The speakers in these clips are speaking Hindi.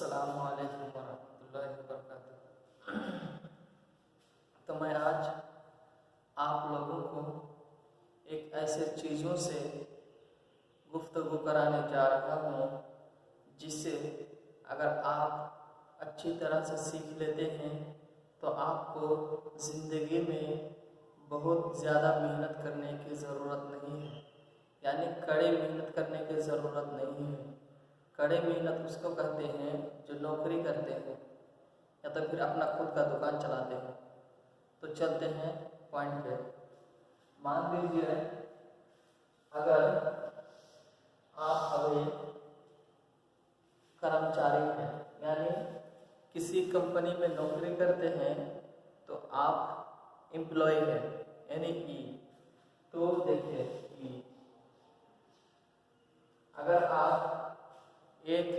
अस्सलामु अलैकुम वरहमतुल्लाहि वबरकातुहू। तो मैं आज आप लोगों को एक ऐसे चीज़ों से गुफ्तगू कराने जा रहा हूँ जिससे अगर आप अच्छी तरह से सीख लेते हैं तो आपको ज़िंदगी में बहुत ज़्यादा मेहनत करने की ज़रूरत नहीं है, यानी कड़ी मेहनत करने की ज़रूरत नहीं है। कड़ी मेहनत उसको कहते हैं जो नौकरी करते हैं या तो फिर अपना खुद का दुकान चलाते हैं। तो चलते हैं पॉइंट पे। मान लीजिए अगर आप अभी कर्मचारी हैं, यानी किसी कंपनी में नौकरी करते हैं, तो आप एम्प्लॉय हैं, यानी ई। तो देखिए ई, अगर आप एक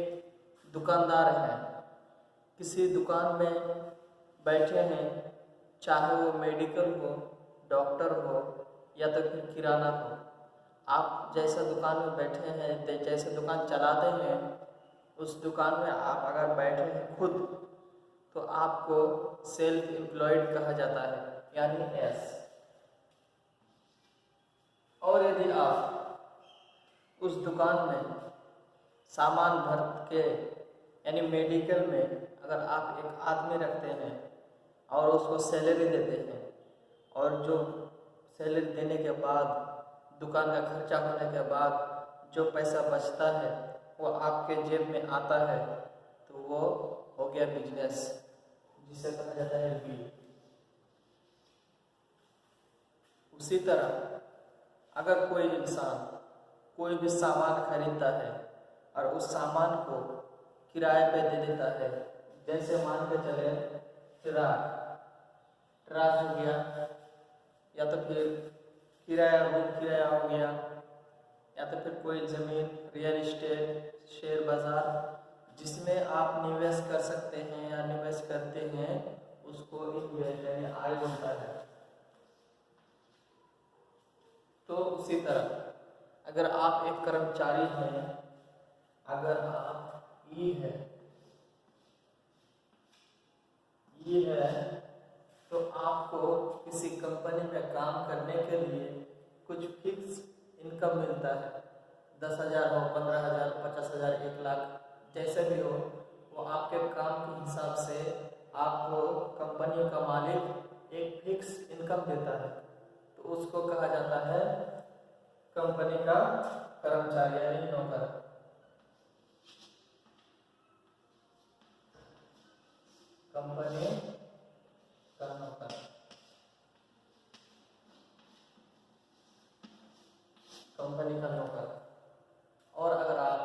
दुकानदार हैं, किसी दुकान में बैठे हैं, चाहे वो मेडिकल हो, डॉक्टर हो या तो फिर किराना हो, आप जैसा दुकान में बैठे हैं, जैसे दुकान चलाते हैं, उस दुकान में आप अगर बैठे हैं खुद, तो आपको सेल्फ एम्प्लॉयड कहा जाता है, यानी एस। और यदि आप उस दुकान में सामान भर के, यानी मेडिकल में अगर आप एक आदमी रखते हैं और उसको सैलरी देते हैं, और जो सैलरी देने के बाद दुकान का खर्चा होने के बाद जो पैसा बचता है वो आपके जेब में आता है, तो वो हो गया बिजनेस, जिसे कहा जाता है बी। उसी तरह अगर कोई इंसान कोई भी सामान खरीदता है और उस सामान को किराए पे दे देता है, जैसे मान के चले ट्रक हो गया, या तो फिर रूम किराया हो गया, या तो फिर कोई ज़मीन, रियल इस्टेट, शेयर बाज़ार जिसमें आप निवेश कर सकते हैं या निवेश करते हैं, उसको इन्वेस्ट यानी आय बोलता है। तो उसी तरह अगर आप एक कर्मचारी हैं, अगर आप ये है तो आपको किसी कंपनी में काम करने के लिए कुछ फिक्स इनकम मिलता है। 10,000 हो, 15,000, 50,000, 1 लाख, जैसे भी हो, वो आपके काम के हिसाब से आपको कंपनी का मालिक एक फिक्स इनकम देता है, तो उसको कहा जाता है कंपनी का कर्मचारी यानी नौकर। कंपनी का नौकर, कंपनी का नौकर। और अगर आप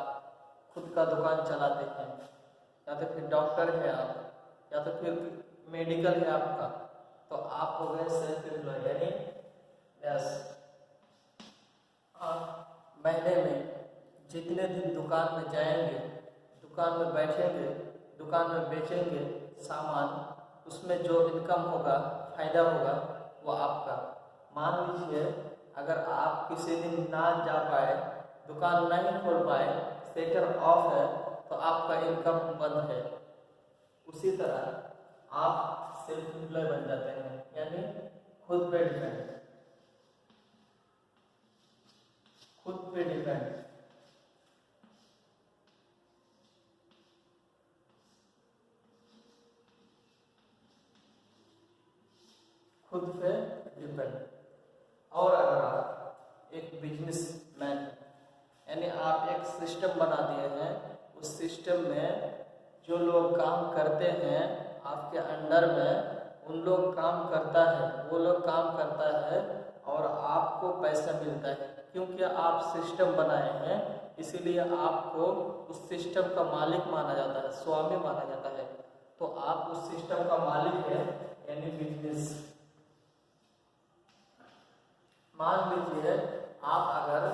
खुद का दुकान चलाते हैं, या तो फिर डॉक्टर है आप, या तो फिर मेडिकल है आपका, तो आप हो गए सेल्फ एम्प्लॉयड, यानी यस। आप महीने में जितने दिन दुकान में जाएंगे, दुकान में बैठेंगे, दुकान में बेचेंगे सामान, उसमें जो इनकम होगा, फायदा होगा, वो आपका। मान लीजिए अगर आप किसी दिन ना जा पाए, दुकान नहीं खोल पाए, सेटर ऑफ है, तो आपका इनकम बंद है। उसी तरह आप सेल्फ एम्प्लॉय बन जाते हैं, यानी खुद पे डिपेंड, खुद पे डिपेंड। खुद पे डिपेंड। और अगर आप एक बिजनेसमैन, यानी आप एक सिस्टम बना दिए हैं, उस सिस्टम में जो लोग काम करते हैं आपके अंडर में, उन लोग काम करता है, वो लोग काम करता है और आपको पैसा मिलता है, क्योंकि आप सिस्टम बनाए हैं, इसीलिए आपको उस सिस्टम का मालिक माना जाता है, स्वामी माना जाता है। तो आप उस सिस्टम का मालिक है, यानी बिजनेस। मान लीजिए आप अगर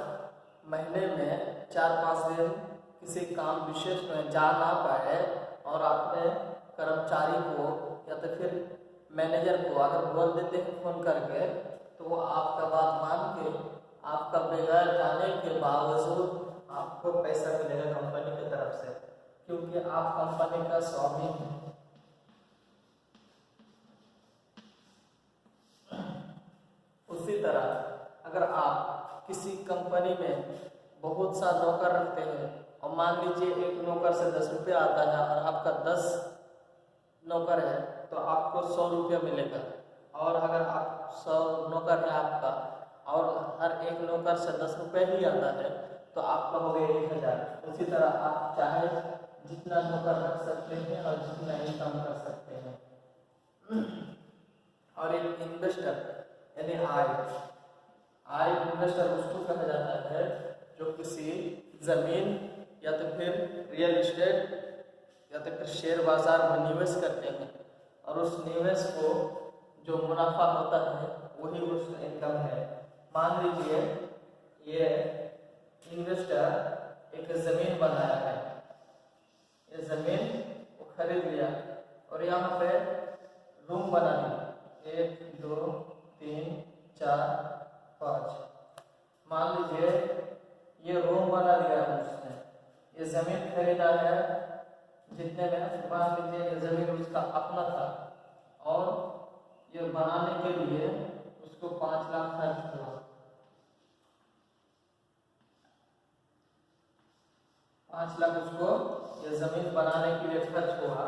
महीने में 4-5 दिन किसी काम विशेष में जा ना पाए और अपने कर्मचारी को या तो फिर मैनेजर को अगर बोल देते हैं फ़ोन करके, तो वो आपका बात मान के आपका बगैर जाने के बावजूद आपको पैसा मिलेगा कंपनी की तरफ से। क्योंकि आप कंपनी का स्वामी हैं। उसी तरह अगर आप किसी कंपनी में बहुत सा नौकर रखते हैं और मान लीजिए एक नौकर से 10 रुपया आता है और आपका 10 नौकर है तो आपको 100 रुपया मिलेगा। और अगर आप 100 नौकर है आपका और हर एक नौकर से 10 रुपये ही आता है तो आपका हो गया 1000। उसी तरह आप चाहे जितना नौकर रख सकते हैं और जितना इनकम कर सकते हैं। और एक इन्वेस्टर यानी आय इन्वेस्टर उसको कहा जाता है जो किसी जमीन या तो फिर रियल एस्टेट या तो फिर शेयर बाजार में निवेश करते हैं और उस निवेश को जो मुनाफा होता है वही उसका इनकम है। मान लीजिए ये इन्वेस्टर एक जमीन बनाया है, ये जमीन को खरीद लिया और यहाँ पे रूम बना दिया 1 2 3 4 5। मान लीजिए ये रूम बना दिया है उसने, ये जमीन खरीदा है जितने में मान लीजिए ये जमीन उसका अपना था और ये बनाने के लिए उसको 5 लाख खर्च हुआ। 5 लाख उसको ये जमीन बनाने के लिए खर्च हुआ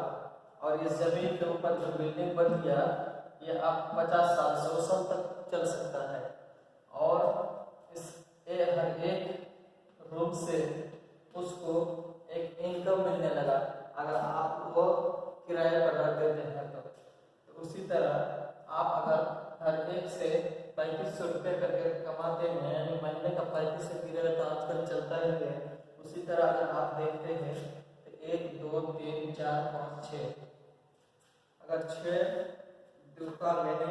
और ये जमीन के ऊपर जो बिल्डिंग बन गया ये अब 50 साल 100 साल तक चल सकता है। और इस हर एक रूम से उसको एक इनकम मिलने लगा अगर आप वो किराए पर रख देते हैं तो उसी तरह आप अगर हर एक से 3500 रुपये करके कमाते हैं यानी महीने का 3500 किराया तो आजकल चलता ही है। उसी तरह अगर आप देखते हैं तो 1 2 3 4 5 6 अगर 6 दुकान मैंने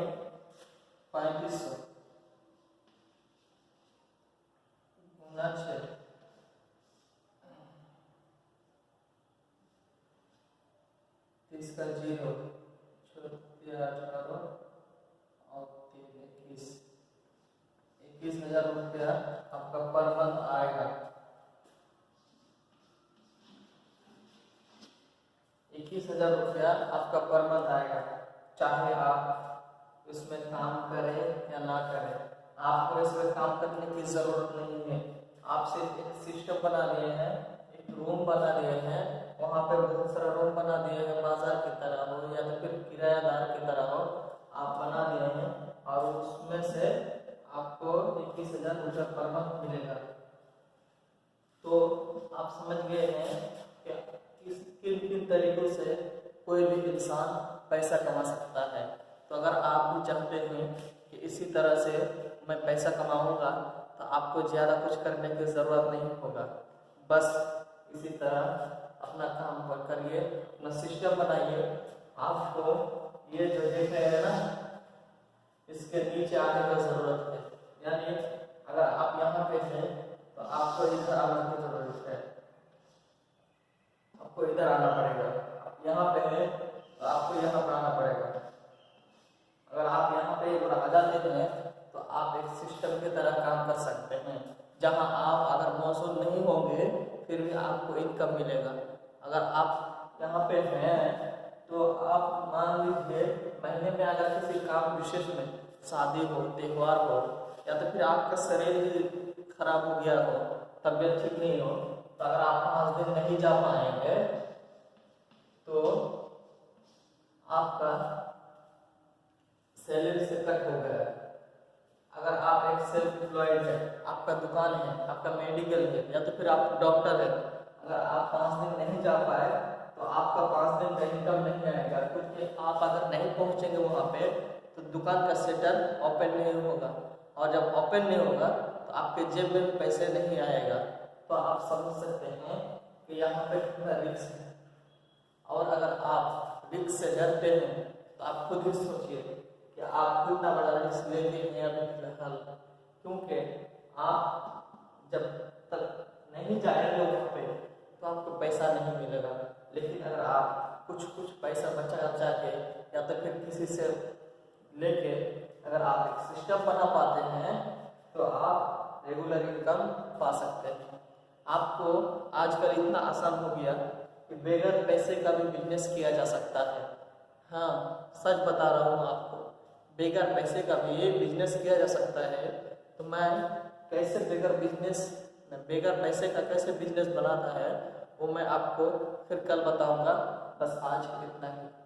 3500 गुना 6 इसका 0 18 और 3 21,000 रुपया आपका पर मंथ आएगा। 21,000 रुपया आपका पर मंथ आएगा, चाहे आप इसमें काम करें या ना करें। आपको इसमें काम करने की जरूरत नहीं है। आप सिर्फ एक सिस्टम बना दिए हैं, एक रूम बना दिए हैं, वहाँ पे बहुत सारा रूम बना दिए हैं, बाजार की तरह हो या तो फिर किरायादार की तरह हो, आप बना दिए हैं और उसमें से आपको 21,000 रुपया पर मंथ मिलेगा। तो आप समझ गए हैं कि किन किन तरीकों से कोई भी इंसान पैसा कमा सकता है। तो अगर आप भी चाहते हैं कि इसी तरह से मैं पैसा कमाऊंगा तो आपको ज़्यादा कुछ करने की ज़रूरत नहीं होगा, बस इसी तरह अपना काम पर करिए, अपना सिस्टम बनाइए। आपको ये जो देख रहे हैं ना इसके नीचे आने की ज़रूरत है, यानी अगर आप यहाँ पे हैं तो आपको इधर आने की ज़रूरत है, आपको इधर आना पड़ेगा। आप यहाँ पे हैं तो आपको यहाँ पर आना पड़ेगा। अगर आप यहाँ पे एक आ जाते हैं तो आप एक सिस्टम की तरह काम कर सकते हैं, जहाँ आप अगर मौजूद नहीं होंगे फिर भी आपको इनकम मिलेगा। अगर आप यहाँ पे हैं तो आप मान लीजिए महीने में अगर किसी काम विशेष में शादी हो, त्यौहार हो या तो फिर आपका शरीर ही खराब हो गया हो, तबीयत ठीक नहीं हो, तो अगर आप 5 दिन नहीं जा पाएंगे तो आपका सैलरी से कट हो गया। अगर आप एक सेल्फ एम्प्लॉयड है, आपका दुकान है, आपका मेडिकल है या तो फिर आप डॉक्टर है, अगर आप 5 दिन नहीं जा पाए तो आपका 5 दिन का इनकम नहीं आएगा, क्योंकि आप अगर नहीं पहुंचेंगे वहाँ पे तो दुकान का शटर ओपन नहीं होगा और जब ओपन नहीं होगा तो आपके जेब में पैसे नहीं आएगा। तो आप समझ सकते हैं कि यहाँ पे कितना रिस्क है। और अगर आप रिस्क से डरते हैं तो आप खुद ही सोचिए कि आप कितना बड़ा रिस्क लेते हैं अभी फिलहाल, क्योंकि आप जब तक नहीं जाएंगे वहाँ पे तो आपको पैसा नहीं मिलेगा। लेकिन अगर आप कुछ पैसा बचा के या तो फिर किसी से लेके अगर आप एक सिस्टम बना पाते हैं तो आप रेगुलर इनकम पा सकते हैं। आपको आजकल इतना आसान हो गया कि बगैर पैसे का भी बिजनेस किया जा सकता है। हाँ, सच बता रहा हूँ आपको, बगैर पैसे का भी ये बिजनेस किया जा सकता है। तो मैं कैसे बगैर पैसे का कैसे बिजनेस बनाता है वो मैं आपको फिर कल बताऊंगा। बस आज इतना ही।